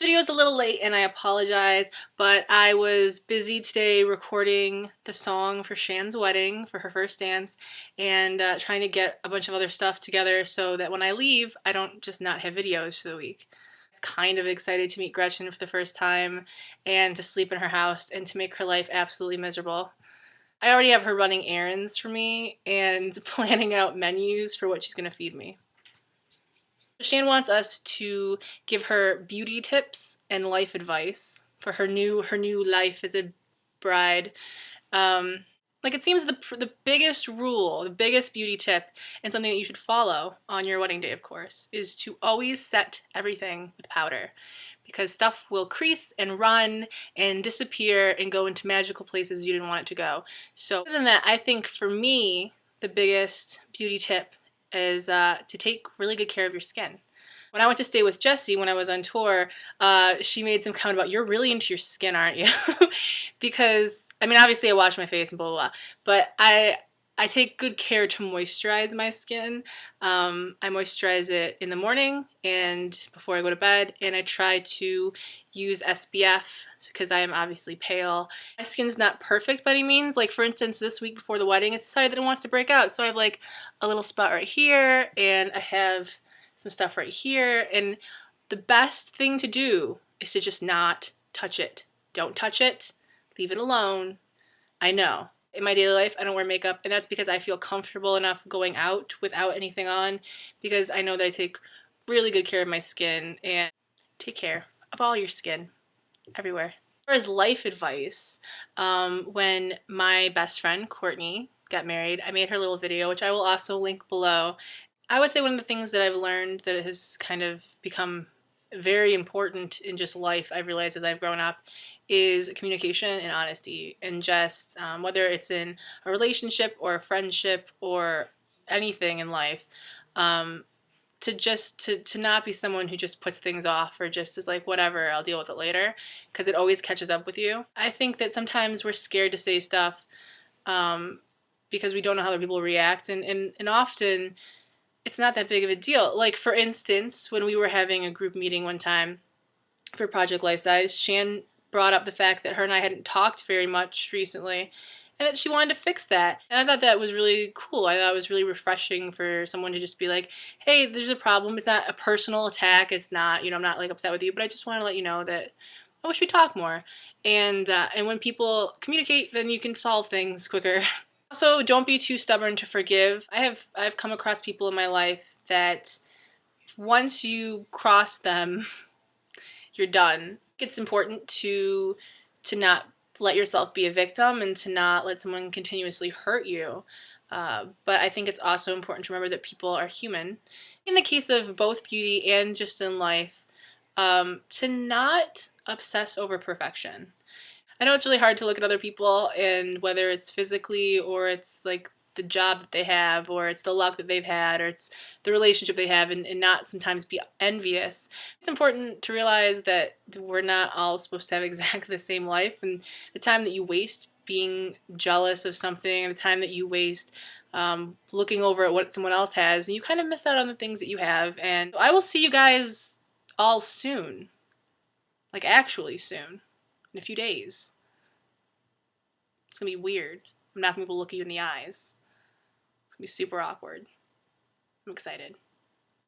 Video is a little late and I apologize, but I was busy today recording the song for Shan's wedding for her first dance and trying to get a bunch of other stuff together so that when I leave, I don't just not have videos for the week. I was kind of excited to meet Gretchen for the first time and to sleep in her house and to make her life absolutely miserable. I already have her running errands for me and planning out menus for what she's going to feed me. Shan wants us to give her beauty tips and life advice for her new life as a bride. Like it seems the biggest rule, the biggest beauty tip, and something that you should follow on your wedding day, of course, is to always set everything with powder. Because stuff will crease and run and disappear and go into magical places you didn't want it to go. So other than that, I think for me, the biggest beauty tip is to take really good care of your skin. When I went to stay with Jessie when I was on tour, she made some comment about, "You're really into your skin, aren't you?" Because, I mean, obviously I wash my face and blah, blah, blah, but I take good care to moisturize my skin. I moisturize it in the morning and before I go to bed, and I try to use SPF because I am obviously pale. My skin's not perfect by any means. Like, for instance, this week before the wedding, it's decided that it wants to break out. So I have like a little spot right here, and I have some stuff right here, and the best thing to do is to just not touch it. Don't touch it. Leave it alone. I know. In my daily life, I don't wear makeup, and that's because I feel comfortable enough going out without anything on, because I know that I take really good care of my skin, and take care of all your skin everywhere. As far as life advice, when my best friend, Courtney, got married, I made her little video, which I will also link below. I would say one of the things that I've learned that has kind of become very important in just life, I've realized as I've grown up, is communication and honesty, and just whether it's in a relationship or a friendship or anything in life, to not be someone who just puts things off or just is like, whatever, I'll deal with it later, because it always catches up with you. I think that sometimes we're scared to say stuff because we don't know how other people react, and often it's not that big of a deal. Like, for instance, when we were having a group meeting one time for Project Life Size, Shan brought up the fact that her and I hadn't talked very much recently, and that she wanted to fix that. And I thought that was really cool. I thought it was really refreshing for someone to just be like, hey, there's a problem. It's not a personal attack. It's not, I'm not like upset with you, but I just want to let you know that I wish we talk more. And when people communicate, then you can solve things quicker. Also, don't be too stubborn to forgive. I've come across people in my life that once you cross them, you're done. It's important to not let yourself be a victim and to not let someone continuously hurt you. But I think it's also important to remember that people are human. In the case of both beauty and just in life, to not obsess over perfection. I know it's really hard to look at other people, and whether it's physically or it's like the job that they have or it's the luck that they've had or it's the relationship they have, and not sometimes be envious. It's important to realize that we're not all supposed to have exactly the same life, and the time that you waste being jealous of something and the time that you waste looking over at what someone else has, and you kind of miss out on the things that you have. And I will see you guys all soon. Like, actually soon. In a few days. It's gonna be weird. I'm not gonna be able to look you in the eyes. It's gonna be super awkward. I'm excited.